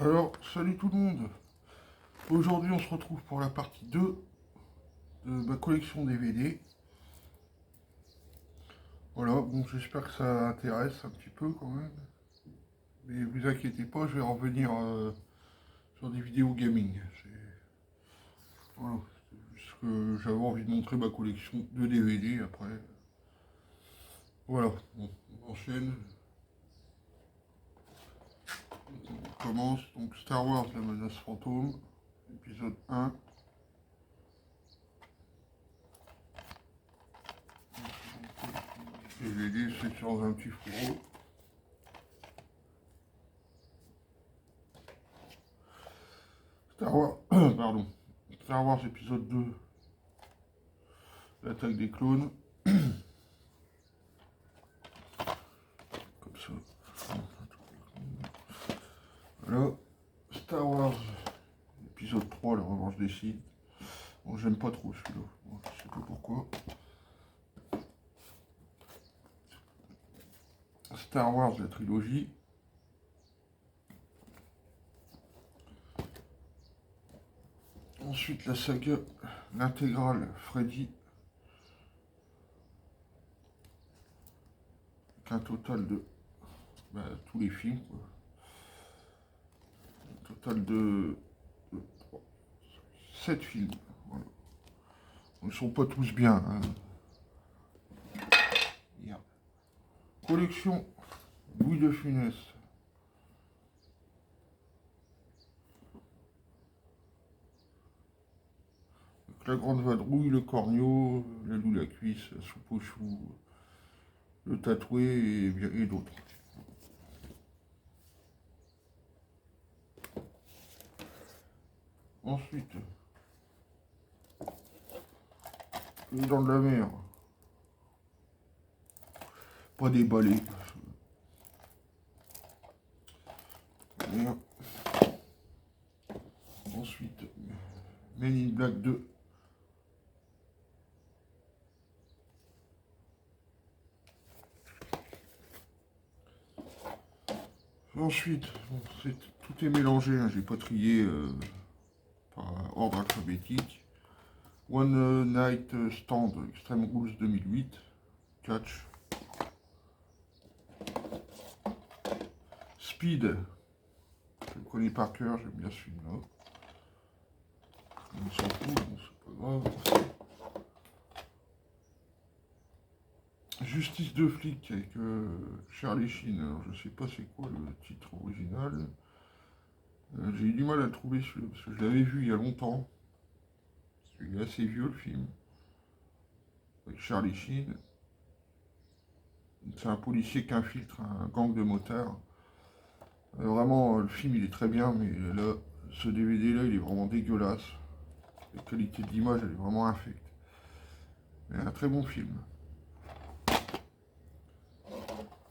Alors, salut tout le monde. Aujourd'hui, on se retrouve pour la partie 2 de ma collection DVD. Voilà, bon, j'espère que ça intéresse un petit peu quand même. Mais vous inquiétez pas, je vais revenir sur des vidéos gaming. Voilà, c'est juste que j'avais envie de montrer ma collection de DVD après. Voilà, bon, on enchaîne. On commence. Donc, Star Wars, la menace fantôme, épisode 1. DVD, c'est sur un petit fourreau. Star Wars, pardon. Star Wars épisode 2, l'attaque des clones. Comme ça. Voilà. Star Wars épisode 3, la revanche des Sith. Bon, j'aime pas trop celui-là. Bon, je sais pas pourquoi. Star Wars, la trilogie. Ensuite, la saga, l'intégrale Freddy. Avec un total de tous les films, quoi. Un total de 7 films. Voilà. Ils sont pas tous bien. Hein. Collection Louis de Funès. La grande vadrouille, le corneau, la loue la cuisse, la soupe aux choux, le tatoué et d'autres. Ensuite, les dents de la mer. Pas déballé. Ensuite, Men in Black 2. Ensuite, bon, tout est mélangé, hein, j'ai pas trié par ordre alphabétique. One Night Stand, Extreme Rules 2008, Catch. Speed, je le connais par cœur, j'aime bien ce film-là. On s'en fout, bon, c'est pas grave. Justice de flic avec Charlie Sheen. Alors, je sais pas c'est quoi le titre original. J'ai eu du mal à le trouver parce que je l'avais vu il y a longtemps. Il est assez vieux le film. Avec Charlie Sheen. C'est un policier qui infiltre un gang de motards. Vraiment, le film il est très bien, mais là, ce DVD là, il est vraiment dégueulasse. La qualité de l'image, elle est vraiment infecte. Mais un très bon film.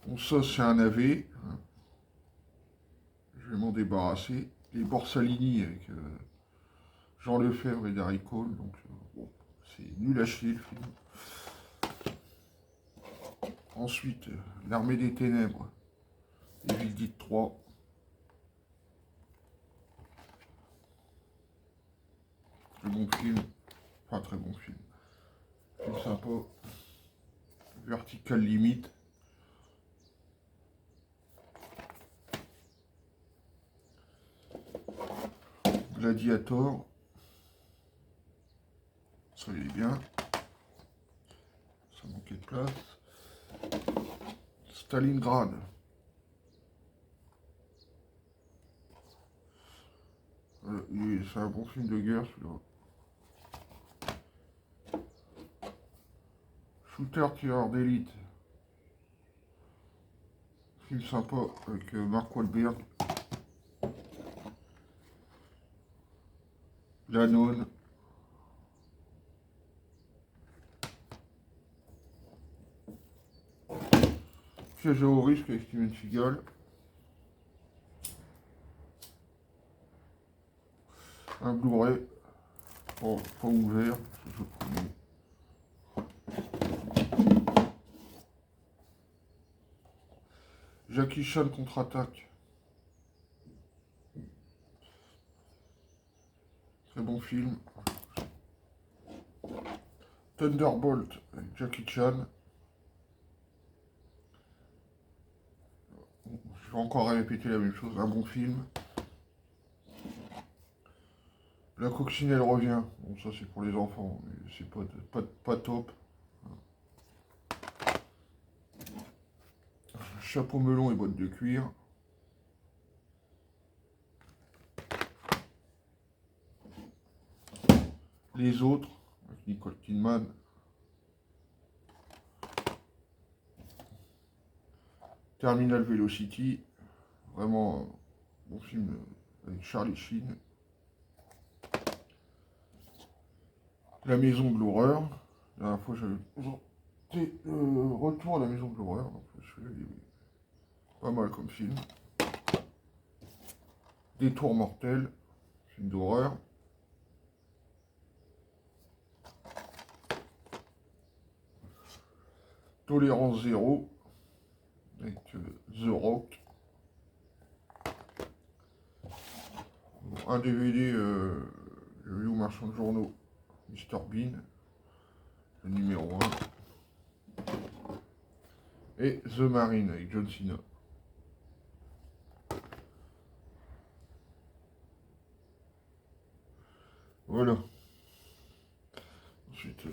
Bon, ça, c'est un AV. Je vais m'en débarrasser. Les Borsalini avec Jean Lefebvre et Darry Cole. Donc, bon, c'est nul à chier le film. Ensuite, L'Armée des Ténèbres. Evil Dead 3. Très bon film. Enfin, très bon film. Film sympa. Vertical Limit. Gladiator. Ça, il est bien. Ça manquait de place. Stalingrad. C'est un bon film de guerre, celui-là. Shooter tireur d'élite. Film sympa avec Mark Wahlberg. La Nonne. Piège au risque avec Steven Seagal. Un Blu-ray. Pas ouvert, parce que je connais. Jackie Chan contre-attaque. très bon film. Thunderbolt avec Jackie Chan. Je vais encore répéter la même chose, un bon film. La coccinelle revient. Bon, ça c'est pour les enfants, mais c'est pas top. Chapeau melon et boîte de cuir. Les autres, avec Nicole Kidman. Terminal Velocity. Vraiment bon film avec Charlie Sheen. La Maison de l'Horreur. La dernière fois, j'avais présenté Retour à la Maison de l'Horreur. Donc, celui-là, il est pas mal comme film. Détour mortel, film d'horreur. Tolérance zéro, avec The Rock. Bon, un DVD, j'ai vu au marchand de journaux, Mr Bean, le numéro 1. Et The Marine, avec John Cena. Voilà. Ensuite,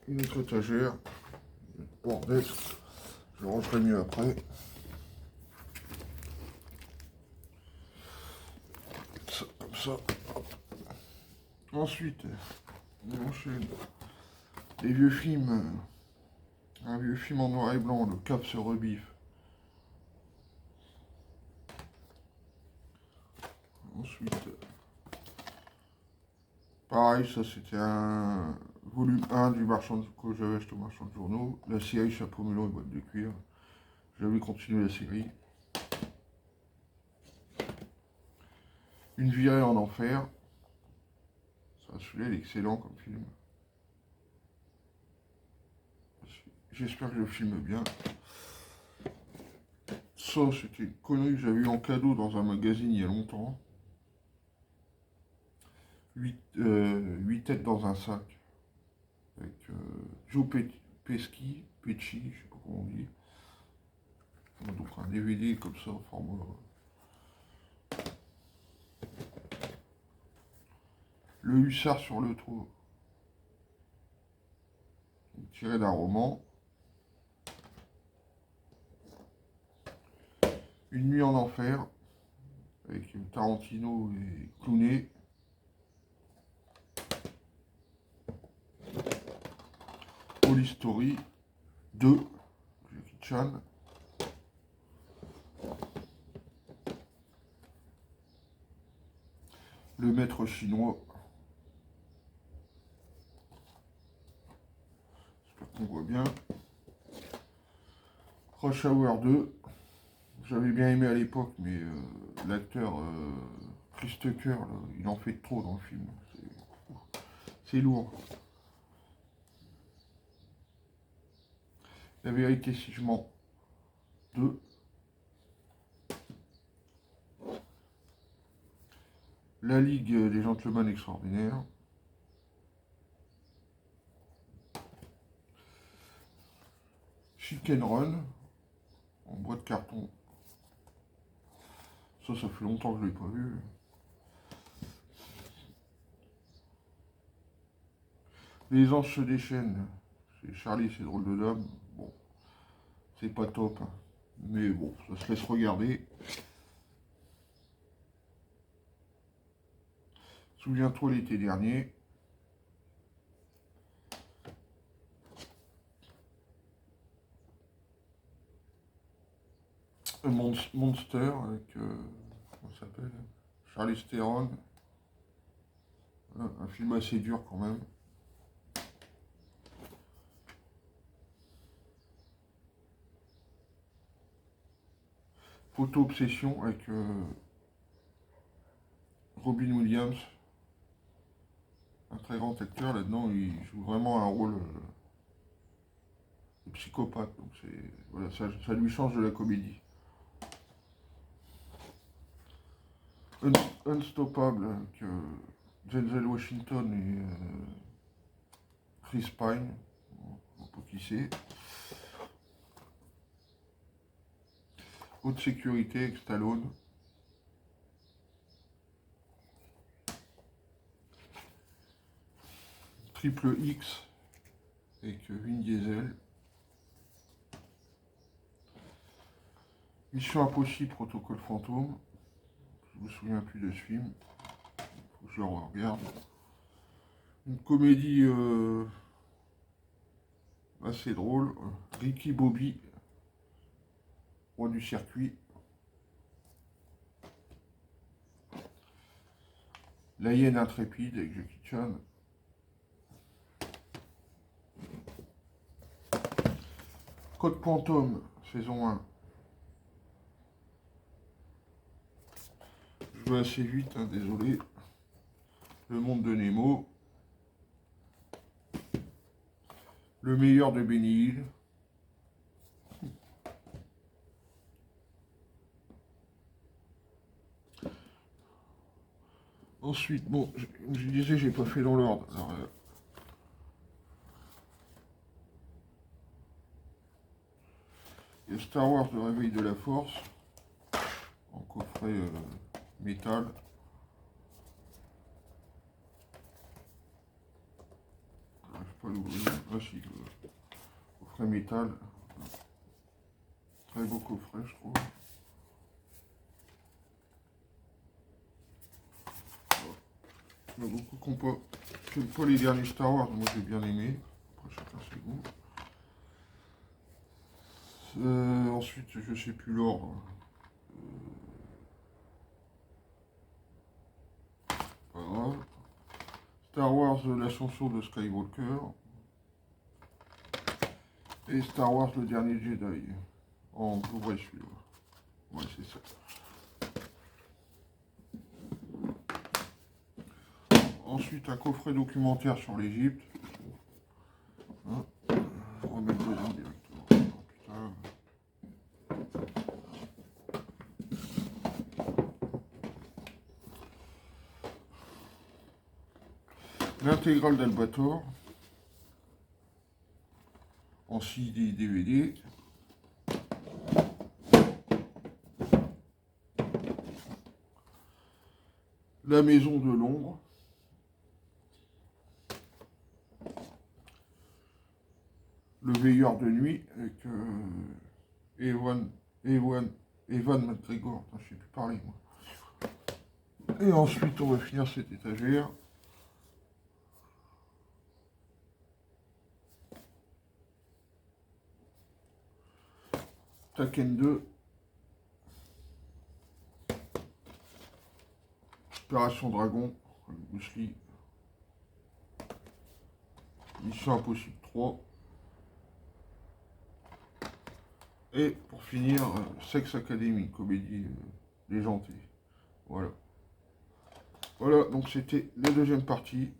une autre étagère. Bordel. Je rangerai mieux après. Ça, comme ça. Ensuite, on enchaîne. Les vieux films. Un vieux film en noir et blanc, Le Cap se rebiffe. Ensuite, pareil, ça c'était un volume 1 du marchand que j'avais acheté au marchand de journaux. La série Chapeau melon et boîte de cuir. J'avais continué la série. Une virée en enfer. Ça, celui-là, il est excellent comme film. J'espère que je le filme bien. Ça, c'était une connerie que j'avais eu en cadeau dans un magazine il y a longtemps. 8 têtes dans un sac. Avec Joe Pesci, je sais pas comment on dit. Donc un DVD comme ça, en format. Le hussard sur le toit. Tiré d'un roman. Une nuit en enfer. Avec Tarantino et Clooney. Police Story 2. Jackie Chan. Le maître chinois. J'espère qu'on voit bien. Rush Hour 2. J'avais bien aimé à l'époque, mais l'acteur Chris Tucker, là, il en fait trop dans le film. C'est lourd. La vérité si je mens 2. La Ligue des Gentlemen Extraordinaires. Chicken Run. En boîte de carton. Ça fait longtemps que je ne l'ai pas vu. Les anges se déchaînent. C'est Charlie, c'est drôle de dame. Bon, c'est pas top. Hein. Mais bon, ça se laisse regarder. Souviens-toi l'été dernier. Monster avec. Comment ça s'appelle Charlie Theron. Un film assez dur quand même. Photo Obsession avec Robin Williams. Un très grand acteur là-dedans, il joue vraiment un rôle de psychopathe. Donc voilà, ça lui change de la comédie. Unstoppable avec Denzel Washington et Chris Pine, on pas qui c'est. Haute sécurité avec Stallone. Triple X avec Vin Diesel. Mission Impossible, Protocole Fantôme. Je me souviens plus de ce film. Faut que je le regarde. Une comédie assez drôle. Ricky Bobby, roi du circuit. La hyène intrépide avec Jackie Chan. Code Quantum, saison 1. Je vais assez vite, hein, désolé. Le monde de Nemo. Le meilleur de Benny Hill. Ensuite, bon, je disais, j'ai pas fait dans l'ordre. Il y a Star Wars, le réveil de la force, en coffret métal. J'arrive pas à l'ouvrir. Ah si, coffret métal. Très beau coffret, je trouve. Il y en a beaucoup qui n'aiment pas les derniers Star Wars, moi j'ai bien aimé. Après chacun ses goûts. Ensuite, je sais plus l'ordre. Pas grave. Star Wars, l'ascension de Skywalker. Et Star Wars, le dernier Jedi. En Blu-ray celui-là. Ouais, c'est ça. Ensuite, un coffret documentaire sur l'Égypte. Hein, je vais remettre dedans directement. Oh, putain. L'intégrale d'Albator. En CD DVD. La maison de l'ombre. Le veilleur de nuit avec Evan McGregor. Attends, je sais plus parler moi. Et ensuite on va finir cette étagère. Taken 2. Opération Dragon. Bruce Lee. Mission Impossible 3. Et pour finir, Sex Academy, comédie légendée. Voilà. Voilà, donc c'était la deuxième partie.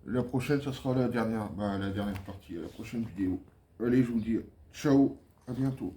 La prochaine, ça sera la dernière partie, la prochaine vidéo. Allez, je vous dis ciao, à bientôt.